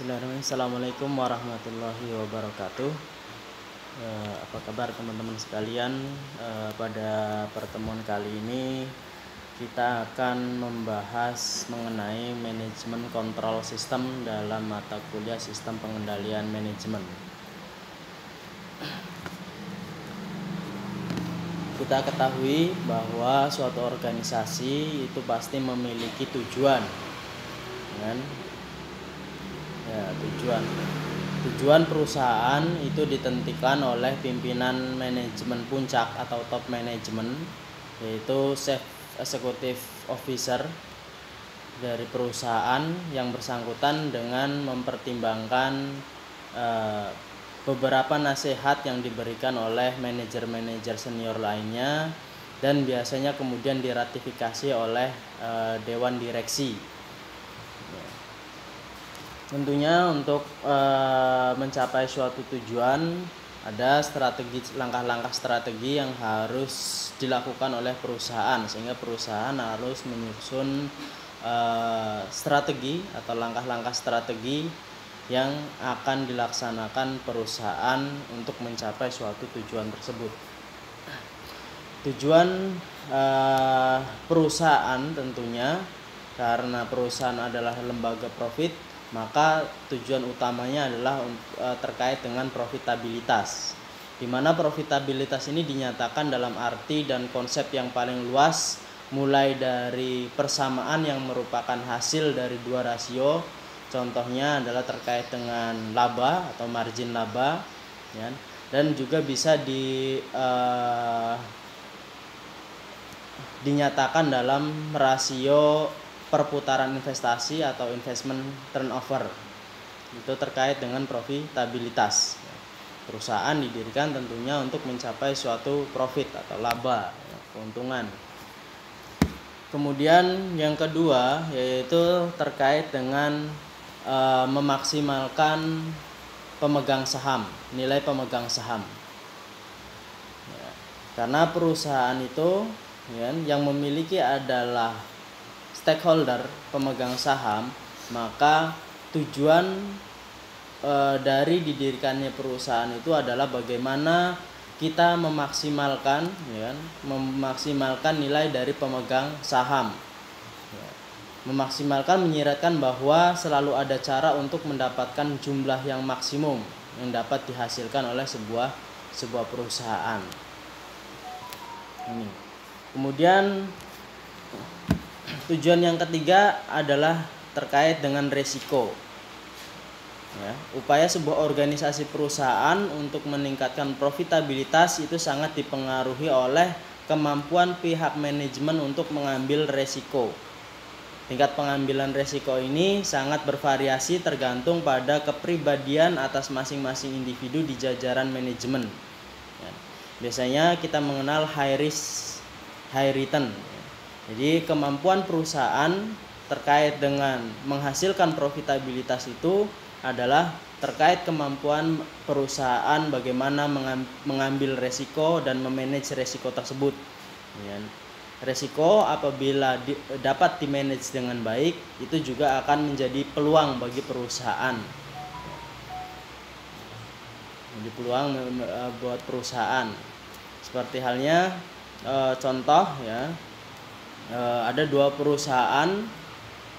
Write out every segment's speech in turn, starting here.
Bismillahirrahmanirrahim. Assalamualaikum warahmatullahi wabarakatuh. Apa kabar teman-teman sekalian? Pada pertemuan kali ini kita akan membahas mengenai manajemen kontrol sistem dalam mata kuliah sistem pengendalian manajemen. Kita ketahui bahwa suatu organisasi itu pasti memiliki tujuan, kan? Tujuan perusahaan itu ditentukan oleh pimpinan manajemen puncak atau top management, yaitu Chief Executive Officer dari perusahaan yang bersangkutan dengan mempertimbangkan beberapa nasihat yang diberikan oleh manajer-manajer senior lainnya, dan biasanya kemudian diratifikasi oleh dewan direksi. Tentunya untuk mencapai suatu tujuan ada langkah-langkah strategi yang harus dilakukan oleh perusahaan, sehingga perusahaan harus menyusun strategi atau langkah-langkah strategi yang akan dilaksanakan perusahaan untuk mencapai suatu tujuan tersebut. Tujuan perusahaan tentunya, karena perusahaan adalah lembaga profit, maka tujuan utamanya adalah terkait dengan profitabilitas, di mana profitabilitas ini dinyatakan dalam arti dan konsep yang paling luas, mulai dari persamaan yang merupakan hasil dari dua rasio. Contohnya adalah terkait dengan laba atau margin laba, ya, dan juga bisa dinyatakan dalam rasio perputaran investasi atau investment turnover. Itu terkait dengan profitabilitas. Perusahaan didirikan tentunya untuk mencapai suatu profit atau laba, keuntungan. Kemudian yang kedua yaitu terkait dengan memaksimalkan pemegang saham, nilai pemegang saham. Ya, karena perusahaan itu, ya, yang memiliki adalah stakeholder, pemegang saham, maka tujuan dari didirikannya perusahaan itu adalah bagaimana kita memaksimalkan nilai dari pemegang saham, ya. Memaksimalkan menyiratkan bahwa selalu ada cara untuk mendapatkan jumlah yang maksimum yang dapat dihasilkan oleh sebuah perusahaan. Ini. Kemudian tujuan yang ketiga adalah terkait dengan resiko. Ya, upaya sebuah organisasi perusahaan untuk meningkatkan profitabilitas itu sangat dipengaruhi oleh kemampuan pihak manajemen untuk mengambil resiko. Tingkat pengambilan resiko ini sangat bervariasi tergantung pada kepribadian atas masing-masing individu di jajaran manajemen. Ya, biasanya kita mengenal high risk, high return. Jadi kemampuan perusahaan terkait dengan menghasilkan profitabilitas itu adalah terkait kemampuan perusahaan bagaimana mengambil resiko dan memanage resiko tersebut. Ya. Resiko apabila dapat dimanage dengan baik itu juga akan menjadi peluang bagi perusahaan. Jadi peluang buat perusahaan. Seperti halnya contoh, ya. Ada dua perusahaan,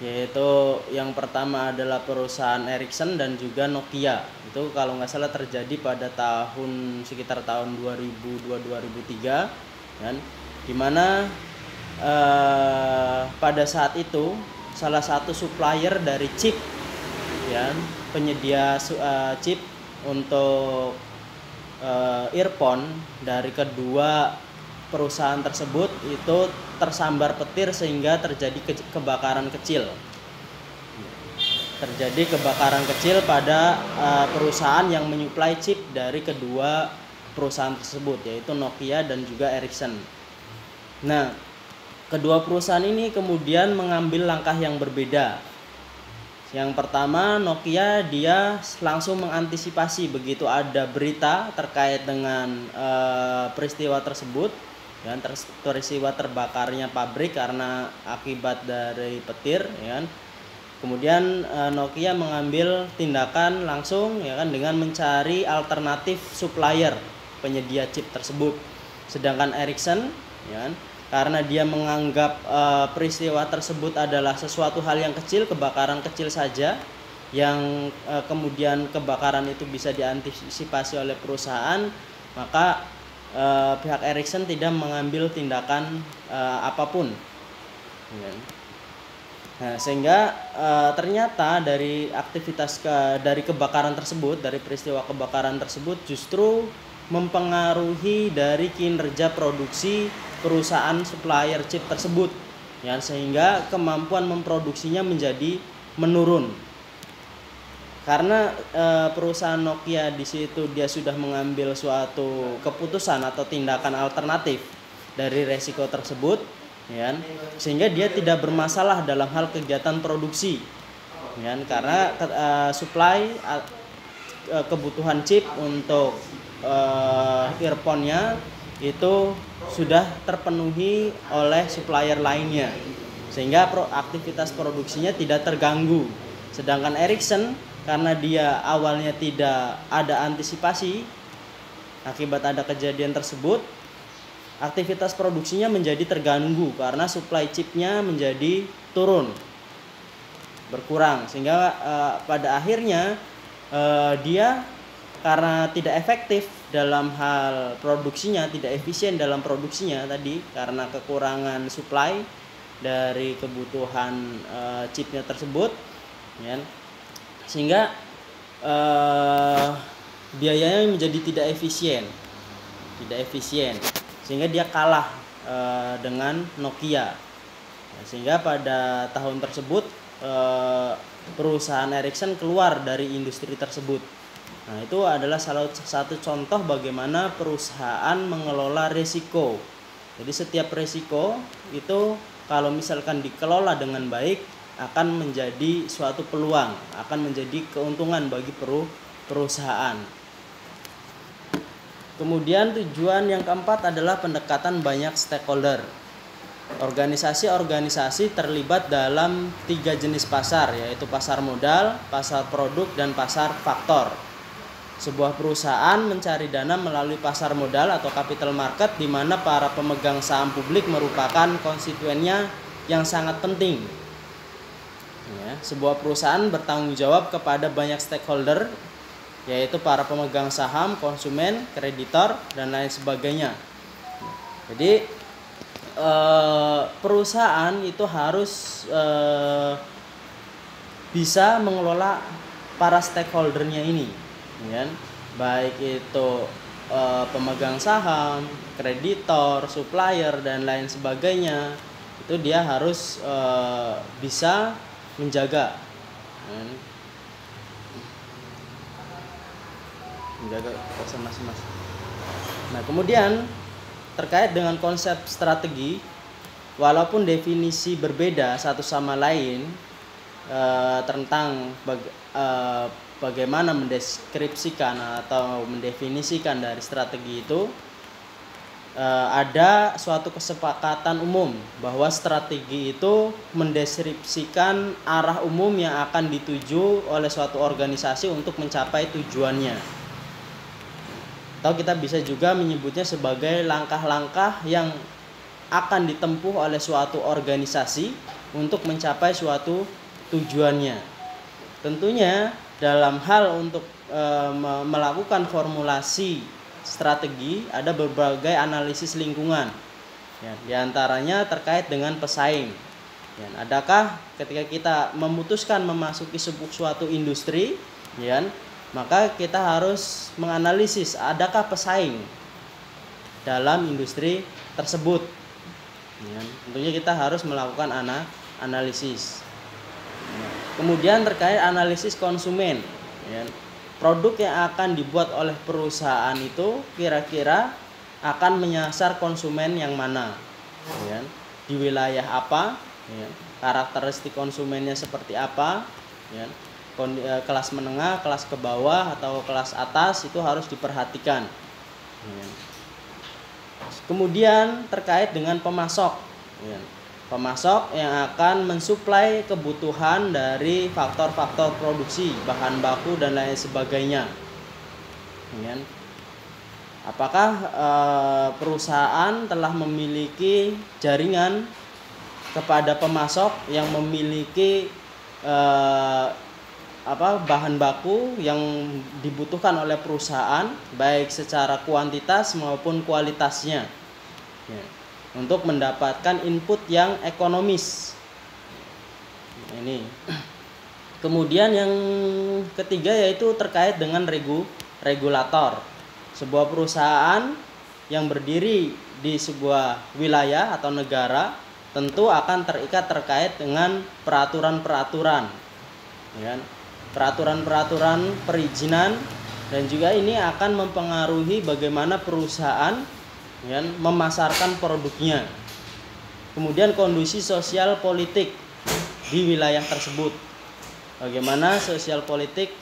yaitu yang pertama adalah perusahaan Ericsson dan juga Nokia. Itu kalau nggak salah terjadi pada sekitar tahun 2002-2003, kan? Dimana pada saat itu salah satu supplier dari chip, ya, penyedia chip untuk earphone dari kedua perusahaan tersebut itu tersambar petir sehingga terjadi kebakaran kecil. Terjadi kebakaran kecil pada perusahaan yang menyuplai chip dari kedua perusahaan tersebut, yaitu Nokia dan juga Ericsson. Nah, kedua perusahaan ini kemudian mengambil langkah yang berbeda. Yang pertama, Nokia dia langsung mengantisipasi begitu ada berita terkait dengan peristiwa tersebut, ya, peristiwa terbakarnya pabrik karena akibat dari petir, ya. Kemudian Nokia mengambil tindakan langsung ya kan dengan mencari alternatif supplier penyedia chip tersebut. Sedangkan Ericsson ya kan, karena dia menganggap peristiwa tersebut adalah sesuatu hal yang kecil, kebakaran kecil saja yang kemudian kebakaran itu bisa diantisipasi oleh perusahaan, maka pihak Ericsson tidak mengambil tindakan apapun. Ya. Nah, sehingga ternyata dari aktivitas dari kebakaran tersebut, dari peristiwa kebakaran tersebut justru mempengaruhi dari kinerja produksi perusahaan supplier chip tersebut, ya, sehingga kemampuan memproduksinya menjadi menurun. Karena perusahaan Nokia di situ dia sudah mengambil suatu keputusan atau tindakan alternatif dari resiko tersebut, ya, sehingga dia tidak bermasalah dalam hal kegiatan produksi, ya, karena supply kebutuhan chip untuk earphone-nya itu sudah terpenuhi oleh supplier lainnya, sehingga aktivitas produksinya tidak terganggu. Sedangkan Ericsson karena dia awalnya tidak ada antisipasi akibat ada kejadian tersebut, aktivitas produksinya menjadi terganggu karena supply chipnya menjadi turun, berkurang, sehingga pada akhirnya dia karena tidak efektif dalam hal produksinya, tidak efisien dalam produksinya tadi karena kekurangan supply dari kebutuhan chipnya tersebut, ya, sehingga biayanya menjadi tidak efisien, sehingga dia kalah dengan Nokia. Sehingga pada tahun tersebut perusahaan Ericsson keluar dari industri tersebut. Nah, itu adalah salah satu contoh bagaimana perusahaan mengelola risiko. Jadi setiap risiko itu kalau misalkan dikelola dengan baik akan menjadi suatu peluang, akan menjadi keuntungan bagi perusahaan. Kemudian tujuan yang keempat adalah pendekatan banyak stakeholder. Organisasi-organisasi terlibat dalam 3 jenis pasar, yaitu pasar modal, pasar produk, dan pasar faktor. Sebuah perusahaan mencari dana melalui pasar modal atau capital market, di mana para pemegang saham publik merupakan konstituennya yang sangat penting. Ya, sebuah perusahaan bertanggung jawab kepada banyak stakeholder, yaitu para pemegang saham, konsumen, kreditor, dan lain sebagainya. Jadi perusahaan itu harus bisa mengelola para stakeholdernya ini, ya, baik itu pemegang saham, kreditor, supplier, dan lain sebagainya. Itu dia harus bisa menjaga konsep masing-masing. Nah, kemudian terkait dengan konsep strategi, walaupun definisi berbeda satu sama lain tentang bagaimana mendeskripsikan atau mendefinisikan dari strategi itu, ada suatu kesepakatan umum bahwa strategi itu mendeskripsikan arah umum yang akan dituju oleh suatu organisasi untuk mencapai tujuannya. Atau kita bisa juga menyebutnya sebagai langkah-langkah yang akan ditempuh oleh suatu organisasi untuk mencapai suatu tujuannya. Tentunya dalam hal untuk melakukan formulasi strategi ada berbagai analisis lingkungan, ya, diantaranya terkait dengan pesaing, ya, adakah ketika kita memutuskan memasuki suatu industri, ya, maka kita harus menganalisis adakah pesaing dalam industri tersebut, ya, tentunya kita harus melakukan analisis, ya. Kemudian terkait analisis konsumen, ya, produk yang akan dibuat oleh perusahaan itu kira-kira akan menyasar konsumen yang mana, ya, di wilayah apa, ya, karakteristik konsumennya seperti apa, ya, kelas menengah, kelas ke bawah, atau kelas atas, itu harus diperhatikan, ya. Kemudian terkait dengan pemasok, ya, Pemasok yang akan mensuplai kebutuhan dari faktor-faktor produksi, bahan baku dan lain sebagainya. Apakah perusahaan telah memiliki jaringan kepada pemasok yang memiliki bahan baku yang dibutuhkan oleh perusahaan, baik secara kuantitas maupun kualitasnya, untuk mendapatkan input yang ekonomis. Ini. Kemudian yang ketiga yaitu terkait dengan regulator. Sebuah perusahaan yang berdiri di sebuah wilayah atau negara tentu akan terikat terkait dengan peraturan-peraturan, peraturan-peraturan perizinan, dan juga ini akan mempengaruhi bagaimana perusahaan memasarkan produknya. Kemudian kondisi sosial politik di wilayah tersebut, bagaimana sosial politik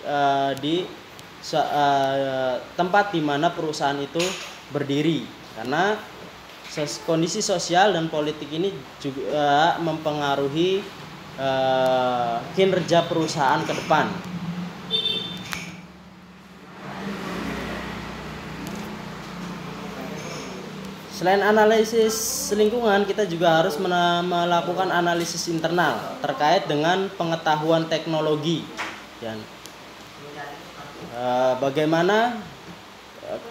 di tempat di mana perusahaan itu berdiri, karena kondisi sosial dan politik ini juga mempengaruhi kinerja perusahaan ke depan. Selain analisis lingkungan, kita juga harus melakukan analisis internal terkait dengan pengetahuan teknologi dan bagaimana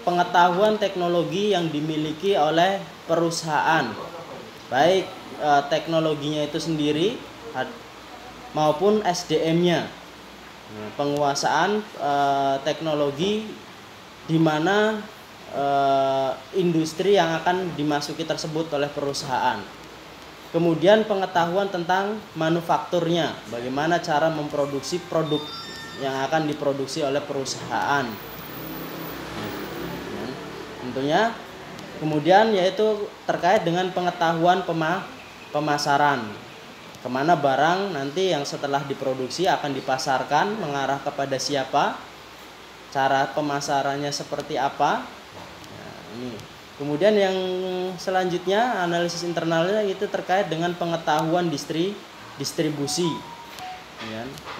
pengetahuan teknologi yang dimiliki oleh perusahaan, baik teknologinya itu sendiri maupun SDM-nya, penguasaan teknologi di mana industri yang akan dimasuki tersebut oleh perusahaan. Kemudian pengetahuan tentang manufakturnya, bagaimana cara memproduksi produk yang akan diproduksi oleh perusahaan. Tentunya kemudian yaitu terkait dengan pengetahuan pemasaran, kemana barang nanti yang setelah diproduksi akan dipasarkan, mengarah kepada siapa, cara pemasarannya seperti apa. Ini. Kemudian yang selanjutnya analisis internalnya itu terkait dengan pengetahuan distribusi,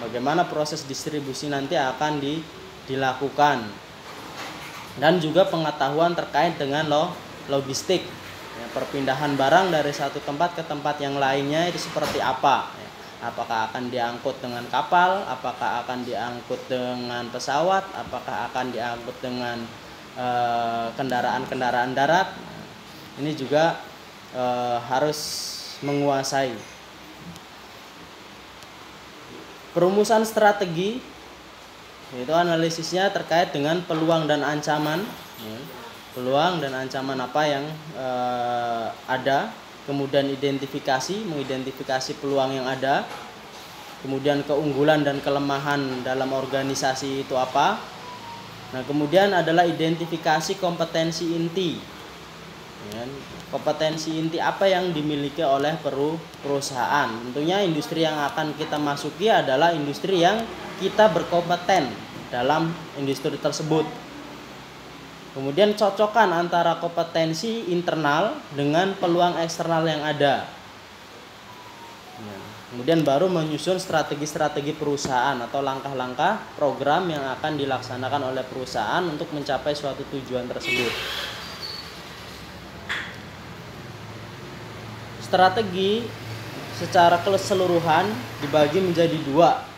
bagaimana proses distribusi nanti akan dilakukan, dan juga pengetahuan terkait dengan logistik, perpindahan barang dari satu tempat ke tempat yang lainnya itu seperti apa, apakah akan diangkut dengan kapal, apakah akan diangkut dengan pesawat, apakah akan diangkut dengan kendaraan-kendaraan darat. Ini juga harus menguasai. Perumusan strategi, itu analisisnya terkait dengan peluang dan ancaman, peluang dan ancaman apa yang ada, kemudian mengidentifikasi peluang yang ada, kemudian keunggulan dan kelemahan dalam organisasi itu apa. Nah, kemudian adalah identifikasi kompetensi inti. Kompetensi inti apa yang dimiliki oleh perusahaan. Tentunya industri yang akan kita masuki adalah industri yang kita berkompeten dalam industri tersebut. Kemudian cocokkan antara kompetensi internal dengan peluang eksternal yang ada. Kemudian baru menyusun strategi-strategi perusahaan atau langkah-langkah program yang akan dilaksanakan oleh perusahaan untuk mencapai suatu tujuan tersebut. Strategi secara keseluruhan dibagi menjadi dua,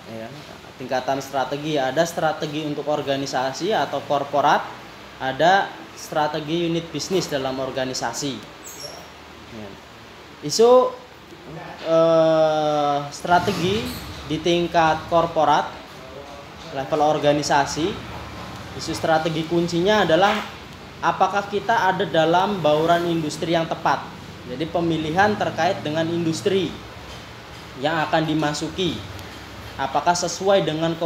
tingkatan strategi. Ada strategi untuk organisasi atau korporat, ada strategi unit bisnis dalam organisasi. Isu strategi di tingkat korporat, level organisasi, isu strategi kuncinya adalah apakah kita ada dalam bauran industri yang tepat. Jadi pemilihan terkait dengan industri yang akan dimasuki, apakah sesuai dengan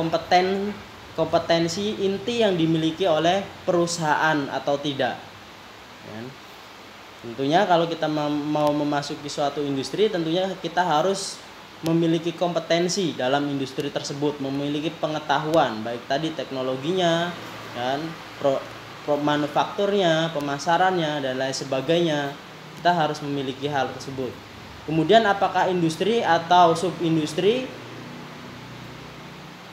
kompetensi inti yang dimiliki oleh perusahaan atau tidak. Tentunya kalau kita mau memasuki suatu industri, tentunya kita harus memiliki kompetensi dalam industri tersebut, memiliki pengetahuan baik tadi teknologinya, dan manufakturnya, pemasarannya dan lain sebagainya. Kita harus memiliki hal tersebut. Kemudian apakah industri atau subindustri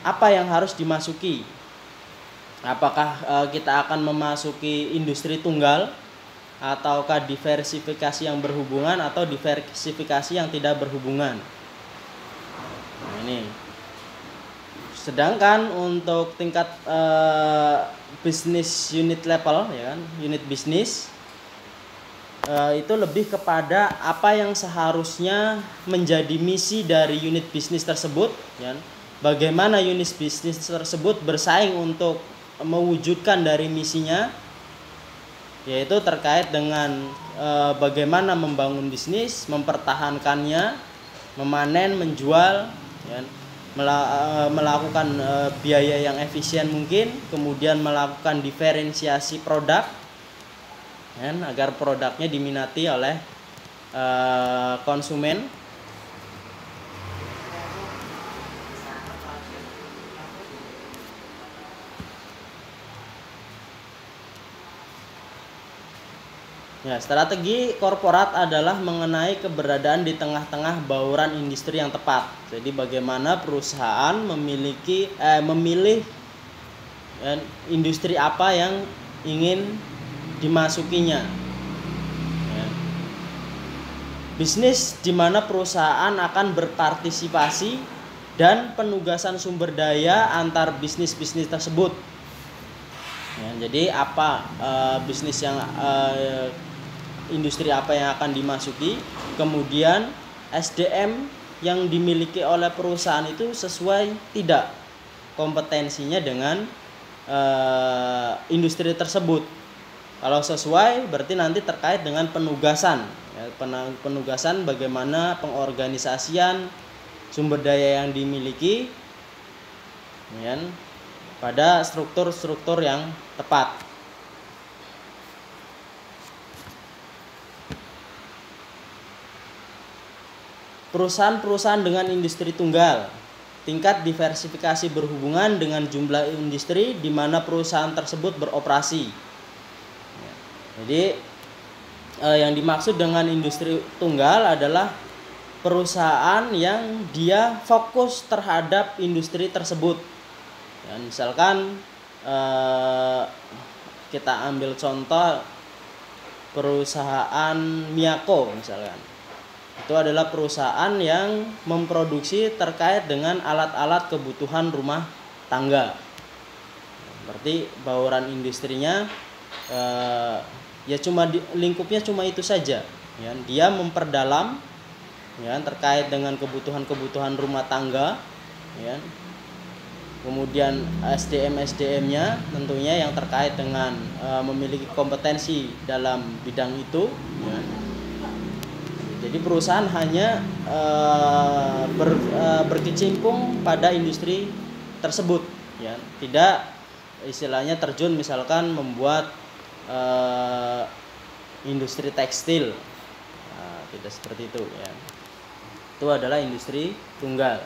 apa yang harus dimasuki? Apakah kita akan memasuki industri tunggal, ataukah diversifikasi yang berhubungan, atau diversifikasi yang tidak berhubungan? Nah, ini. Sedangkan untuk tingkat bisnis unit level, ya kan, unit bisnis itu lebih kepada apa yang seharusnya menjadi misi dari unit bisnis tersebut, ya. Bagaimana unit bisnis tersebut bersaing untuk mewujudkan dari misinya, yaitu terkait dengan bagaimana membangun bisnis, mempertahankannya, memanen, menjual, ya, melakukan biaya yang efisien mungkin, kemudian melakukan diferensiasi produk, ya, agar produknya diminati oleh konsumen. Ya, strategi korporat adalah mengenai keberadaan di tengah-tengah bauran industri yang tepat. Jadi bagaimana perusahaan memilih industri apa yang ingin dimasukinya. Ya. Bisnis di mana perusahaan akan berpartisipasi dan penugasan sumber daya antar bisnis-bisnis tersebut. Ya, jadi apa bisnis yang industri apa yang akan dimasuki, kemudian SDM yang dimiliki oleh perusahaan itu sesuai tidak kompetensinya dengan industri tersebut. Kalau sesuai berarti nanti terkait dengan penugasan, ya, penugasan bagaimana pengorganisasian sumber daya yang dimiliki, ya, pada struktur-struktur yang tepat. Perusahaan-perusahaan dengan industri tunggal, tingkat diversifikasi berhubungan dengan jumlah industri di mana perusahaan tersebut beroperasi. Jadi yang dimaksud dengan industri tunggal adalah perusahaan yang dia fokus terhadap industri tersebut. Ya, misalkan kita ambil contoh perusahaan Miyako misalkan. Itu adalah perusahaan yang memproduksi terkait dengan alat-alat kebutuhan rumah tangga. Berarti bauran industrinya ya cuma lingkupnya cuma itu saja. Ya, dia memperdalam, ya, terkait dengan kebutuhan-kebutuhan rumah tangga, ya. Kemudian SDM-nya tentunya yang terkait dengan memiliki kompetensi dalam bidang itu, ya. Jadi perusahaan hanya berkecimpung pada industri tersebut, ya. Tidak istilahnya terjun misalkan membuat industri tekstil, nah, tidak seperti itu, ya. Itu adalah industri tunggal.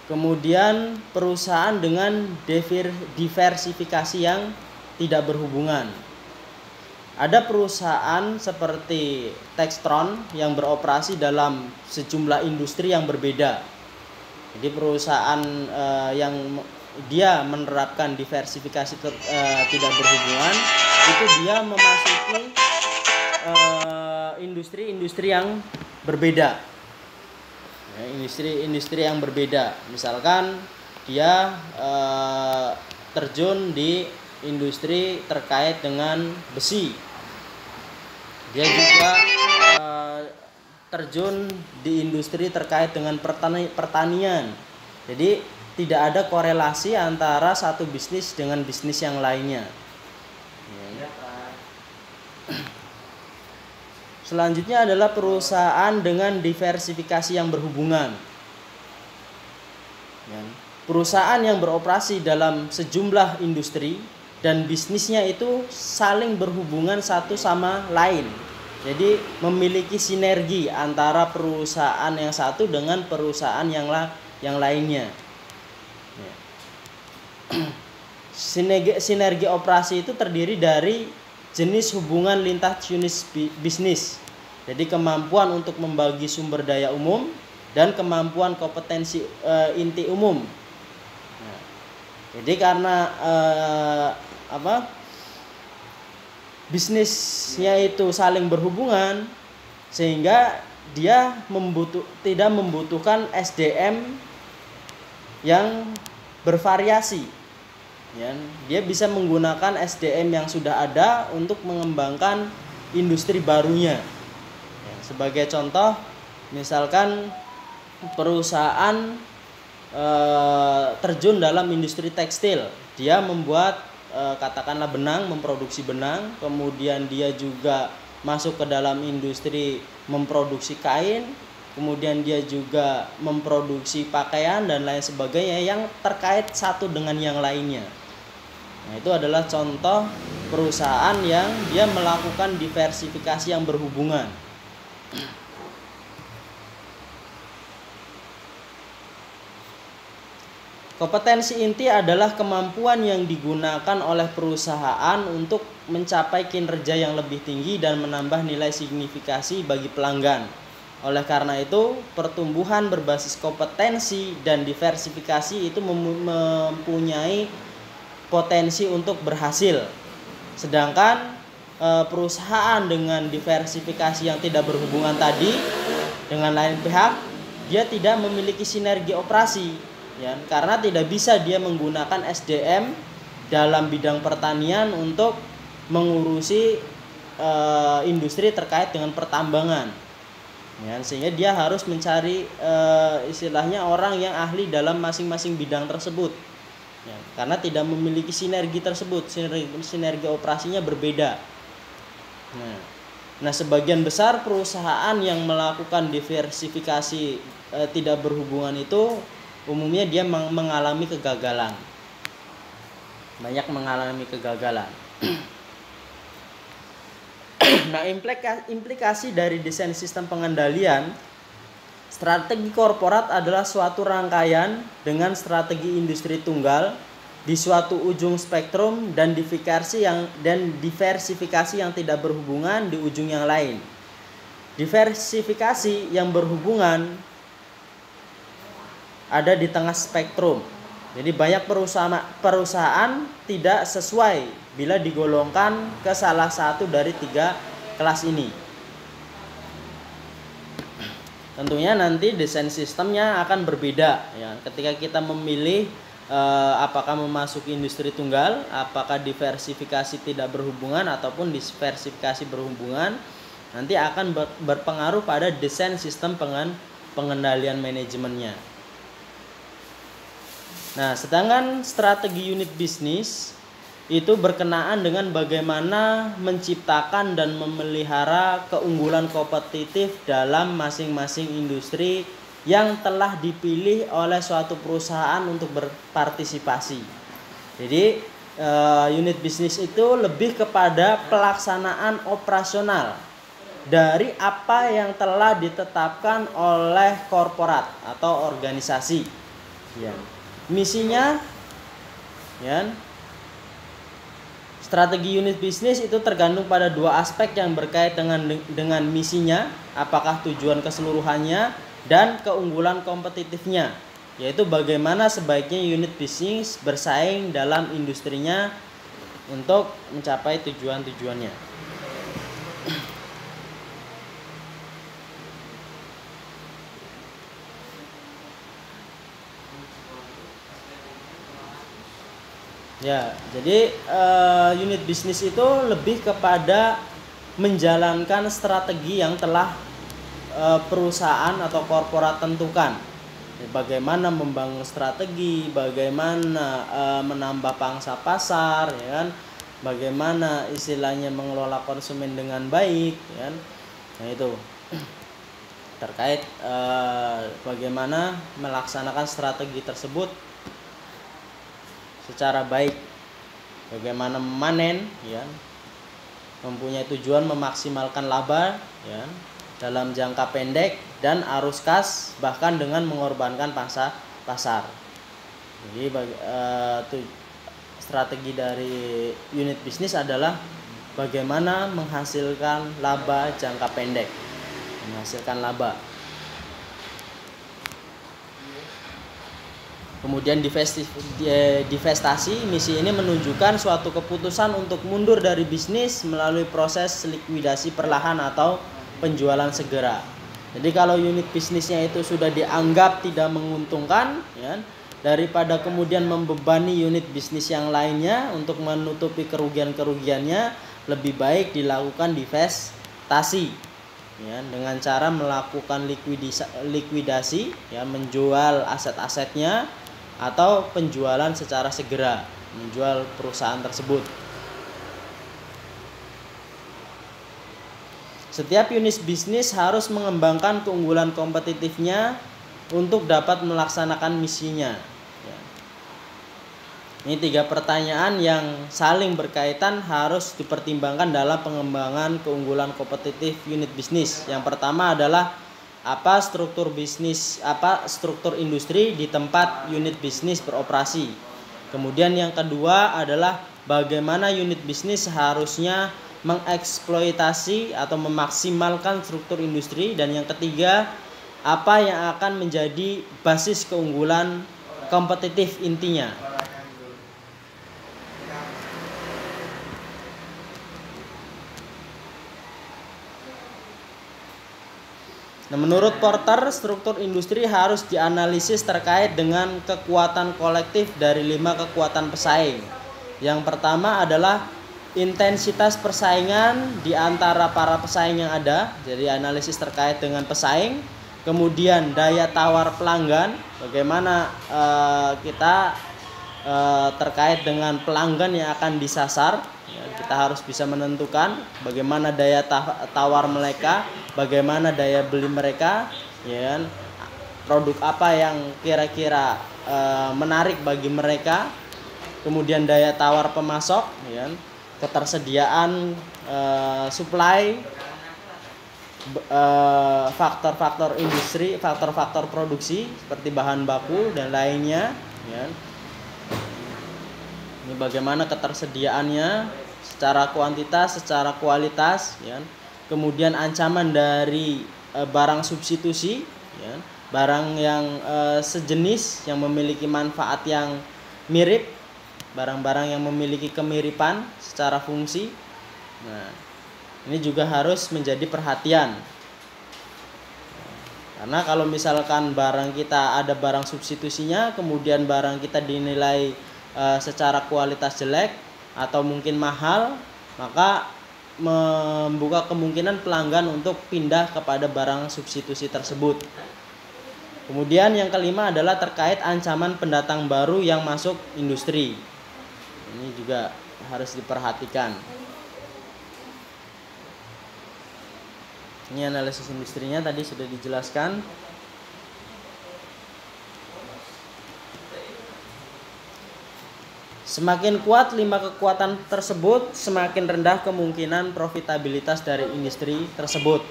Kemudian perusahaan dengan diversifikasi yang tidak berhubungan. Ada perusahaan seperti Textron yang beroperasi dalam sejumlah industri yang berbeda. Jadi perusahaan yang dia menerapkan diversifikasi tidak berhubungan, itu dia memasuki industri-industri yang berbeda. Ya, industri yang berbeda. Misalkan dia terjun di industri terkait dengan besi. Dia juga terjun di industri terkait dengan pertanian. Jadi tidak ada korelasi antara satu bisnis dengan bisnis yang lainnya. Selanjutnya adalah perusahaan dengan diversifikasi yang berhubungan. Perusahaan yang beroperasi dalam sejumlah industri dan bisnisnya itu saling berhubungan satu sama lain. Jadi memiliki sinergi antara perusahaan yang satu dengan perusahaan yang lainnya. Sinergi operasi itu terdiri dari jenis hubungan lintas unit bisnis. Jadi kemampuan untuk membagi sumber daya umum dan kemampuan kompetensi inti umum. Nah, jadi karena bisnisnya itu saling berhubungan, sehingga dia tidak membutuhkan SDM yang bervariasi. Ya, dia bisa menggunakan SDM yang sudah ada untuk mengembangkan industri barunya. Ya, sebagai contoh, misalkan perusahaan terjun dalam industri tekstil, dia membuat katakanlah benang, memproduksi benang, kemudian dia juga masuk ke dalam industri memproduksi kain, kemudian dia juga memproduksi pakaian dan lain sebagainya yang terkait satu dengan yang lainnya. Nah, itu adalah contoh perusahaan yang dia melakukan diversifikasi yang berhubungan. Kompetensi inti adalah kemampuan yang digunakan oleh perusahaan untuk mencapai kinerja yang lebih tinggi dan menambah nilai signifikasi bagi pelanggan. Oleh karena itu, pertumbuhan berbasis kompetensi dan diversifikasi itu mempunyai potensi untuk berhasil. Sedangkan perusahaan dengan diversifikasi yang tidak berhubungan tadi dengan lain pihak, dia tidak memiliki sinergi operasi. Ya, karena tidak bisa dia menggunakan SDM dalam bidang pertanian untuk mengurusi industri terkait dengan pertambangan. Ya, sehingga dia harus mencari istilahnya orang yang ahli dalam masing-masing bidang tersebut. Ya, karena tidak memiliki sinergi tersebut, sinergi operasinya berbeda. Nah, sebagian besar perusahaan yang melakukan diversifikasi tidak berhubungan itu umumnya dia mengalami kegagalan. Banyak mengalami kegagalan. Nah, implikasi dari desain sistem pengendalian, strategi korporat adalah suatu rangkaian dengan strategi industri tunggal di suatu ujung spektrum dan diversifikasi yang tidak berhubungan di ujung yang lain. Diversifikasi yang berhubungan ada di tengah spektrum. Jadi banyak perusahaan tidak sesuai bila digolongkan ke salah satu dari 3 kelas ini. Tentunya nanti desain sistemnya akan berbeda ya. Ketika kita memilih apakah memasuki industri tunggal, apakah diversifikasi tidak berhubungan ataupun diversifikasi berhubungan, nanti akan berpengaruh pada desain sistem pengendalian manajemennya. Nah, sedangkan strategi unit bisnis itu berkenaan dengan bagaimana menciptakan dan memelihara keunggulan kompetitif dalam masing-masing industri yang telah dipilih oleh suatu perusahaan untuk berpartisipasi. Jadi, unit bisnis itu lebih kepada pelaksanaan operasional dari apa yang telah ditetapkan oleh korporat atau organisasi. Ya. Misinya, ya, strategi unit bisnis itu tergantung pada 2 aspek yang berkait dengan misinya, apakah tujuan keseluruhannya dan keunggulan kompetitifnya, yaitu bagaimana sebaiknya unit bisnis bersaing dalam industrinya untuk mencapai tujuan-tujuannya. Ya, jadi unit bisnis itu lebih kepada menjalankan strategi yang telah perusahaan atau korporat tentukan. Bagaimana membangun strategi, bagaimana menambah pangsa pasar, ya kan? Bagaimana istilahnya mengelola konsumen dengan baik, ya kan? Nah, itu terkait bagaimana melaksanakan strategi tersebut secara baik, bagaimana memanen, ya, mempunyai tujuan memaksimalkan laba, ya, dalam jangka pendek dan arus kas, bahkan dengan mengorbankan pasar. Jadi strategi dari unit bisnis adalah bagaimana menghasilkan laba jangka pendek. menghasilkan laba. Kemudian divestasi, misi ini menunjukkan suatu keputusan untuk mundur dari bisnis melalui proses likuidasi perlahan atau penjualan segera. Jadi kalau unit bisnisnya itu sudah dianggap tidak menguntungkan, ya, daripada kemudian membebani unit bisnis yang lainnya untuk menutupi kerugian-kerugiannya, lebih baik dilakukan divestasi, ya, dengan cara melakukan likuidasi, ya, menjual aset-asetnya atau penjualan secara segera, menjual perusahaan tersebut. Setiap unit bisnis harus mengembangkan keunggulan kompetitifnya untuk dapat melaksanakan misinya. Ini 3 pertanyaan yang saling berkaitan harus dipertimbangkan dalam pengembangan keunggulan kompetitif unit bisnis. Yang pertama adalah apa struktur industri di tempat unit bisnis beroperasi. Kemudian yang kedua adalah bagaimana unit bisnis harusnya mengeksploitasi atau memaksimalkan struktur industri. Dan yang ketiga, apa yang akan menjadi basis keunggulan kompetitif intinya. Nah, menurut Porter, struktur industri harus dianalisis terkait dengan kekuatan kolektif dari 5 kekuatan pesaing. Yang pertama adalah intensitas persaingan di antara para pesaing yang ada, jadi analisis terkait dengan pesaing. Kemudian daya tawar pelanggan, bagaimana kita terkait dengan pelanggan yang akan disasar. Kita harus bisa menentukan bagaimana daya tawar mereka, bagaimana daya beli mereka, ya kan? Produk apa yang kira-kira menarik bagi mereka. Kemudian daya tawar pemasok, ya kan? Ketersediaan supply, faktor-faktor industri, faktor-faktor produksi seperti bahan baku dan lainnya, ya kan? Ini bagaimana ketersediaannya secara kuantitas, secara kualitas, ya. Kemudian ancaman dari barang substitusi, ya. Barang yang sejenis yang memiliki manfaat yang mirip, barang-barang yang memiliki kemiripan secara fungsi. Nah, ini juga harus menjadi perhatian. Karena kalau misalkan barang kita ada barang substitusinya, kemudian barang kita dinilai secara kualitas jelek atau mungkin mahal, maka membuka kemungkinan pelanggan untuk pindah kepada barang substitusi tersebut. Kemudian yang kelima adalah terkait ancaman pendatang baru yang masuk industri. Ini juga harus diperhatikan. Ini analisis industrinya tadi sudah dijelaskan. Semakin kuat 5 kekuatan tersebut, semakin rendah kemungkinan profitabilitas dari industri tersebut.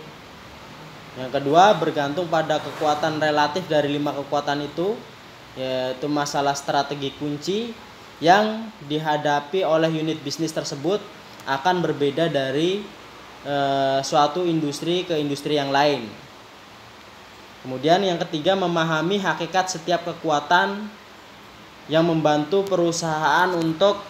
Yang kedua, bergantung pada kekuatan relatif dari 5 kekuatan itu, yaitu masalah strategi kunci yang dihadapi oleh unit bisnis tersebut akan berbeda dari suatu industri ke industri yang lain. Kemudian yang ketiga, memahami hakikat setiap kekuatan yang membantu perusahaan untuk